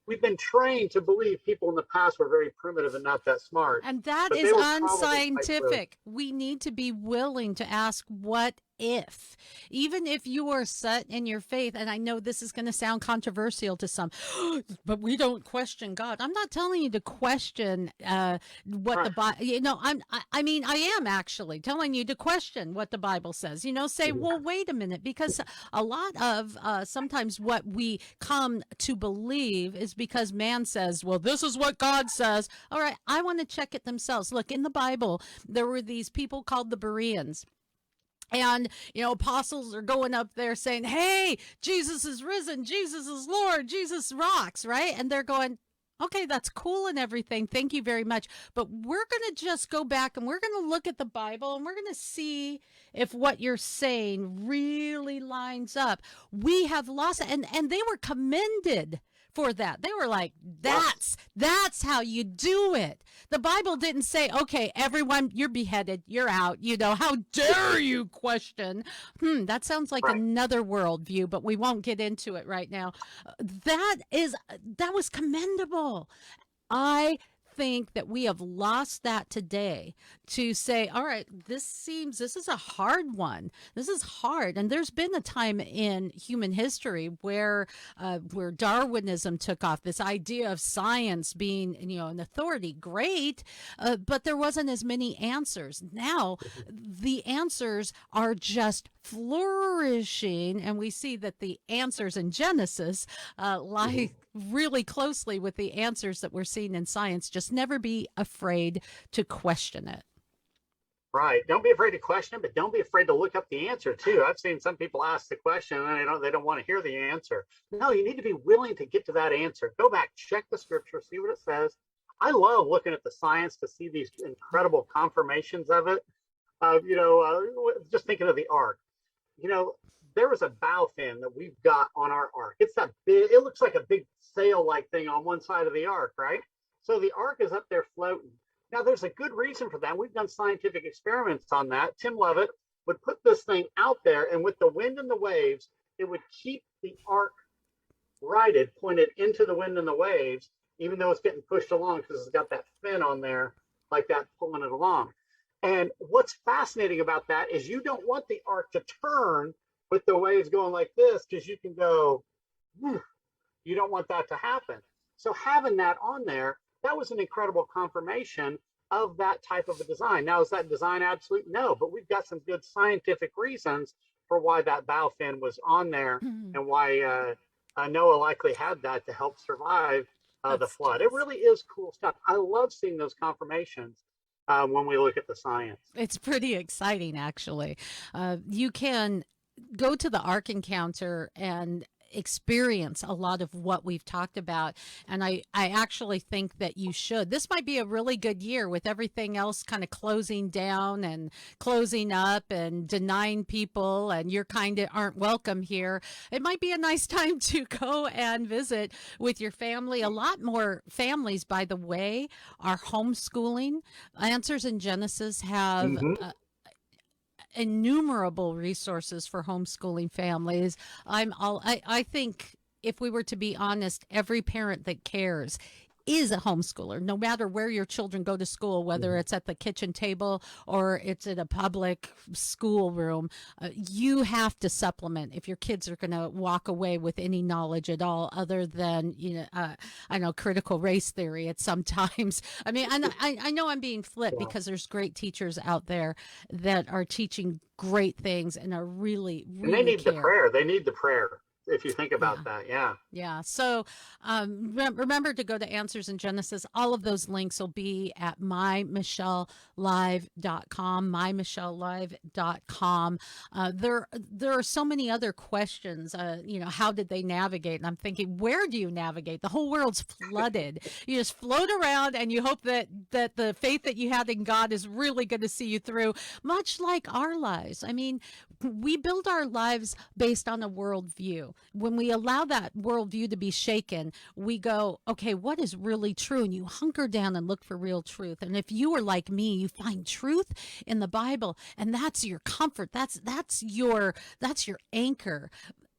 we've been trained to believe people in the past were very primitive and not that smart. And that is unscientific. We need to be willing to ask what if, even if you are set in your faith, and I know this is going to sound controversial to some, but we don't question God. I'm not telling you to question what the Bible, you know, I mean, I am actually telling you to question what the Bible says, you know, say, well, wait a minute, because a lot of sometimes what we come to believe is because man says, well, this is what God says. All right, I want to check it themselves. Look, in the Bible, there were these people called the Bereans. And, you know, apostles are going up there saying, hey, Jesus is risen, Jesus is Lord, Jesus rocks, right? And they're going, okay, that's cool and everything. Thank you very much. But we're going to just go back and we're going to look at the Bible and we're going to see if what you're saying really lines up. We have lost it. And they were commended for that. They were like, that's how you do it. The Bible didn't say, okay, everyone, you're beheaded, you're out, you know, how dare you question? That sounds like another worldview, but we won't get into it right now. That was commendable. I think that we have lost that today to say, all right, this is a hard one. This is hard. And there's been a time in human history where Darwinism took off, this idea of science being, you know, an authority, great, but there wasn't as many answers. Now the answers are just flourishing, and we see that the answers in Genesis lie really closely with the answers that we're seeing in science. Just never be afraid to question it. Right. Don't be afraid to question it, but don't be afraid to look up the answer too. I've seen some people ask the question and they don't want to hear the answer. No, you need to be willing to get to that answer. Go back, check the scripture, see what it says. I love looking at the science to see these incredible confirmations of it. You know, just thinking of the ark. You know, there was a bow fin that we've got on our ark. It's that big, it looks like a big sail-like thing on one side of the ark, right? So the ark is up there floating. Now, there's a good reason for that. We've done scientific experiments on that. Tim Levitt would put this thing out there, and with the wind and the waves, it would keep the ark righted, pointed into the wind and the waves, even though it's getting pushed along because it's got that fin on there like that pulling it along. And what's fascinating about that is you don't want the ark to turn with the waves going like this, because you can go, you don't want that to happen. So having that on there, that was an incredible confirmation of that type of a design. Now, is that design absolute? No, but we've got some good scientific reasons for why that bow fin was on there and why Noah likely had that to help survive the flood. It really is cool stuff. I love seeing those confirmations when we look at the science. It's pretty exciting, actually. You can go to the Ark Encounter and experience a lot of what we've talked about. And I actually think that you should. This might be a really good year with everything else kind of closing down and closing up and denying people, and you're kind of aren't welcome here. It might be a nice time to go and visit with your family. A lot more families, by the way, are homeschooling. Answers in Genesis have innumerable resources for homeschooling families. I think if we were to be honest, every parent that cares is a homeschooler, no matter where your children go to school, whether it's at the kitchen table or it's in a public school room. You have to supplement if your kids are going to walk away with any knowledge at all, other than, I know critical race theory at sometimes. I mean, I know I'm being flip because there's great teachers out there that are teaching great things and are really and they need the prayer. They need the prayer. if you think about that. Yeah. Yeah. So remember to go to Answers in Genesis. All of those links will be at MyMichelleLive.com, MyMichelleLive.com. There are so many other questions. How did they navigate? And I'm thinking, where do you navigate? The whole world's flooded. You just float around and you hope that the faith that you had in God is really going to see you through, much like our lives. I mean, we build our lives based on a worldview. When we allow that worldview to be shaken, we go, okay, what is really true? And you hunker down and look for real truth. And if you are like me, you find truth in the Bible, and that's your comfort. That's your anchor.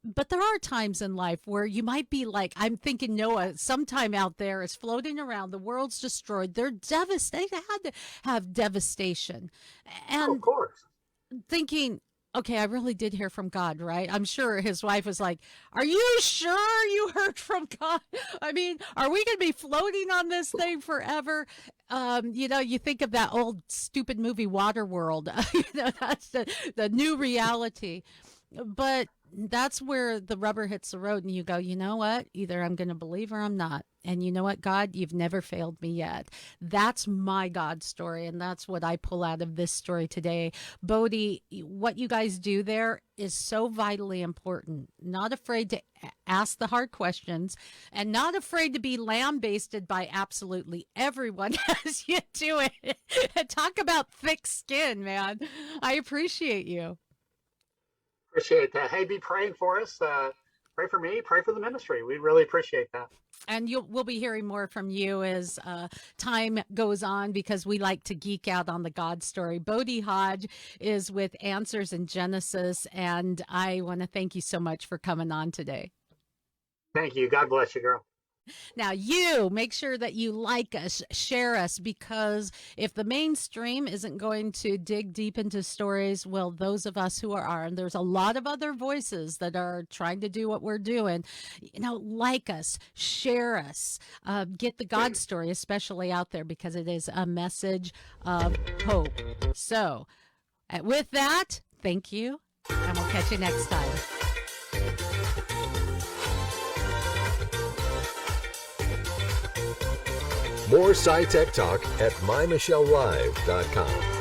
But there are times in life where you might be like, I'm thinking Noah sometime out there is floating around. The world's destroyed. They're devastated. They had to have devastation. And of course. thinking, okay, I really did hear from God, right? I'm sure his wife was like, are you sure you heard from God? I mean, are we going to be floating on this thing forever? You think of that old stupid movie Waterworld. That's the new reality. But that's where the rubber hits the road and you go, you know what? Either I'm going to believe or I'm not. And you know what, God, you've never failed me yet. That's my God story. And that's what I pull out of this story today. Bode, what you guys do there is so vitally important. Not afraid to ask the hard questions and not afraid to be lambasted by absolutely everyone as you do it. Talk about thick skin, man. I appreciate you. Appreciate that. Hey, be praying for us. Pray for me. Pray for the ministry. We really appreciate that. And we'll be hearing more from you as time goes on, because we like to geek out on the God story. Bode Hodge is with Answers in Genesis, and I want to thank you so much for coming on today. Thank you. God bless you, girl. Now, you make sure that you like us, share us, because if the mainstream isn't going to dig deep into stories, well, those of us who are, and there's a lot of other voices that are trying to do what we're doing, like us, share us, get the God story especially out there, because it is a message of hope. So with that, thank you, and we'll catch you next time. More SciTech Talk at MyMichelleLive.com.